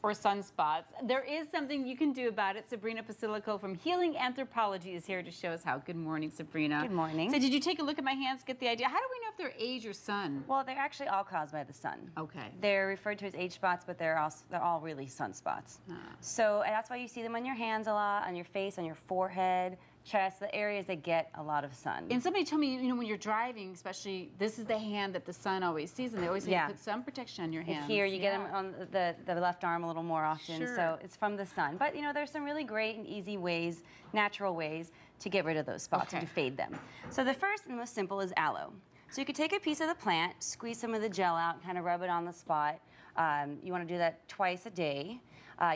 or sunspots. There is something you can do about it. Sabrina Posillico from Healing Anthropology is here to show us how. Good morning, Sabrina. Good morning. So did you take a look at my hands, get the idea? How do we know if they're age or sun? Well, they're actually all caused by the sun. Okay. They're referred to as age spots, but they're all really sunspots. So that's why you see them on your hands a lot, on your face, on your forehead, chest, the areas that get a lot of sun. And somebody told me, you know, when you're driving, especially, this is the hand that the sun always sees, and they always say you put sun protection on your hands. Here, you get them on the left arm a little more often, so it's from the sun. But, you know, there's some really great and easy ways, natural ways, to get rid of those spots and to fade them. So the first and most simple is aloe. So you could take a piece of the plant, squeeze some of the gel out, and kind of rub it on the spot. You want to do that twice a day.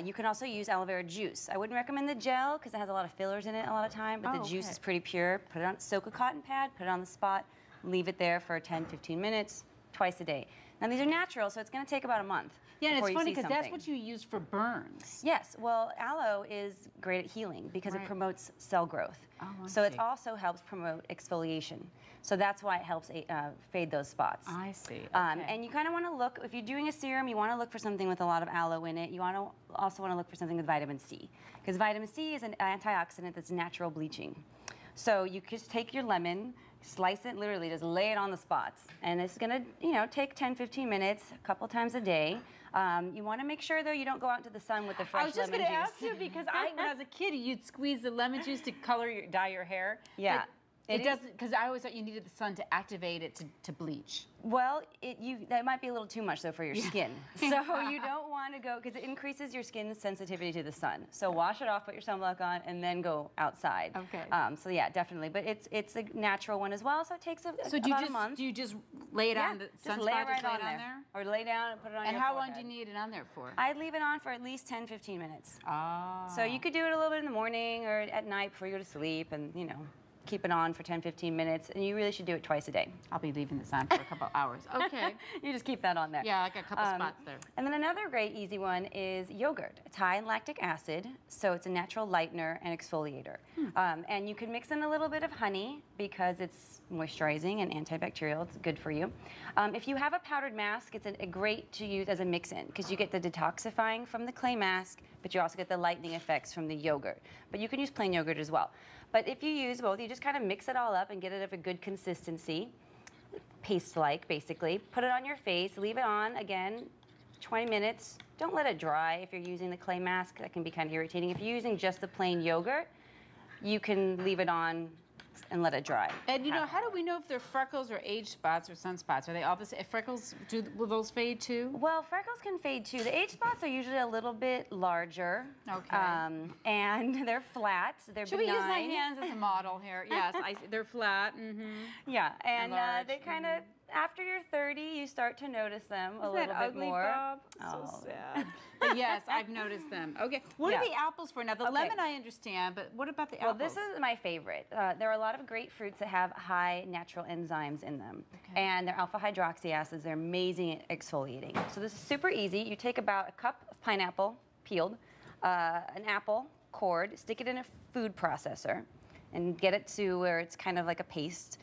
You can also use aloe vera juice. I wouldn't recommend the gel because it has a lot of fillers in it a lot of time, but the juice is pretty pure. Put it on, soak a cotton pad, put it on the spot, leave it there for 10-15 minutes, twice a day. Now these are natural, so it's going to take about a month. Yeah, and it's funny because that's what you use for burns. Yes, well, aloe is great at healing because it promotes cell growth. So it also helps promote exfoliation. So that's why it helps fade those spots. I see. And you kind of want to look, if you're doing a serum, you want to look for something with a lot of aloe in it. You also want to look for something with vitamin C, because vitamin C is an antioxidant that's natural bleaching. So you just take your lemon, slice it, literally just lay it on the spots. And it's gonna, you know, take 10-15 minutes, a couple times a day. You wanna make sure though you don't go out into the sun with the fresh lemon juice. I was just gonna ask you because when I was a kid, you'd squeeze the lemon juice to dye your hair. Yeah. But it doesn't, because I always thought you needed the sun to activate it to bleach. Well, that might be a little too much though for your skin. So you don't want to go, because it increases your skin's sensitivity to the sun. So wash it off, put your sunblock on, and then go outside. Okay. So yeah, definitely. But it's a natural one as well, so it takes about a month. Do you just lay it on the sunspot? Just lay it right on there. Or lay down and put it on your forehead. And how long do you need it on there for? I'd leave it on for at least 10-15 minutes. So you could do it a little bit in the morning or at night before you go to sleep, and you know, keep it on for 10-15 minutes, and you really should do it twice a day. I'll be leaving this on for a couple hours. Okay. You just keep that on there. Yeah, I got a couple spots there. And then another great easy one is yogurt. It's high in lactic acid, so it's a natural lightener and exfoliator. And you can mix in a little bit of honey because it's moisturizing and antibacterial. It's good for you. If you have a powdered mask, it's a great to use as a mix-in because you get the detoxifying from the clay mask, but you also get the lightening effects from the yogurt. But you can use plain yogurt as well. But if you use both, you just kind of mix it all up and get it of a good consistency, paste-like basically. Put it on your face, leave it on, again, 20 minutes. Don't let it dry if you're using the clay mask. That can be kind of irritating. If you're using just the plain yogurt, you can leave it on and let it dry. And you know, how do we know if they're freckles or age spots or sunspots? Are they all the same? If freckles, will those fade too? Well, freckles can fade too. The age spots are usually a little bit larger. Okay. And they're flat. They're Should benign. we use my hands as a model here? Yes, they're flat. Yeah, and they kind of, after you're 30, you start to notice them a little bit more. Bob? So sad. But yes, I've noticed them. Okay, what are the apples for? Now, the lemon I understand, but what about the apples? Well, this is my favorite. There are a lot of great fruits that have high natural enzymes in them. And they're alpha hydroxy acids. They're amazing at exfoliating. So this is super easy. You take about a cup of pineapple, peeled, an apple, cored, stick it in a food processor, and get it to where it's kind of like a paste.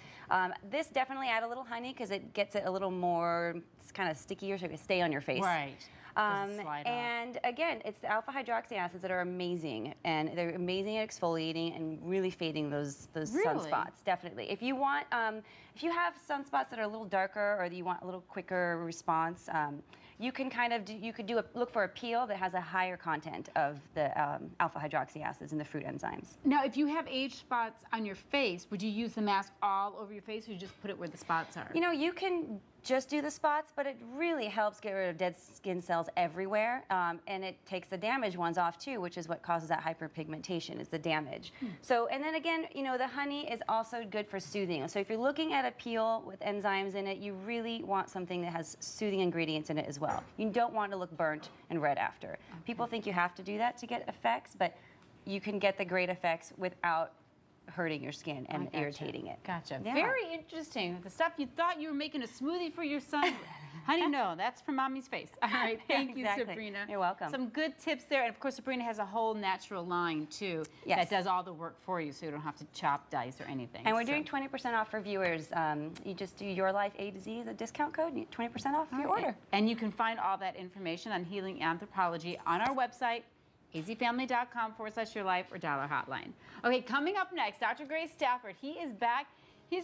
This definitely add a little honey because it gets it a little more, it's kind of stickier so it can stay on your face. Right. And again, it's the alpha hydroxy acids that are amazing, and they're amazing at exfoliating and really fading those sunspots. Definitely. If you want, if you have sunspots that are a little darker or you want a little quicker response, you can kind of look for a peel that has a higher content of the alpha hydroxy acids and the fruit enzymes. Now, if you have age spots on your face, would you use the mask all over your face, or you just put it where the spots are? You know, you can just do the spots, but it really helps get rid of dead skin cells everywhere, and it takes the damaged ones off too, which is what causes that hyperpigmentation, is the damage. So, and then again, you know, the honey is also good for soothing. So if you're looking at a peel with enzymes in it, you really want something that has soothing ingredients in it as well. You don't want to look burnt and red after. People think you have to do that to get effects, but you can get the great effects without hurting your skin and irritating it. Gotcha. Yeah. Very interesting. The stuff you thought you were making a smoothie for your son Honey, no, that's from mommy's face. All right, thank you, Exactly. Sabrina. You're welcome. Some good tips there. And of course, Sabrina has a whole natural line too that does all the work for you, so you don't have to chop, dice, or anything. And we're doing 20% off for viewers. You just do Your Life A to Z, the discount code, you get 20% off your order. And you can find all that information on Healing Anthropology on our website, azfamily.com/yourlife or dollar hotline. Okay, coming up next, Dr. Gray Stafford. He is back.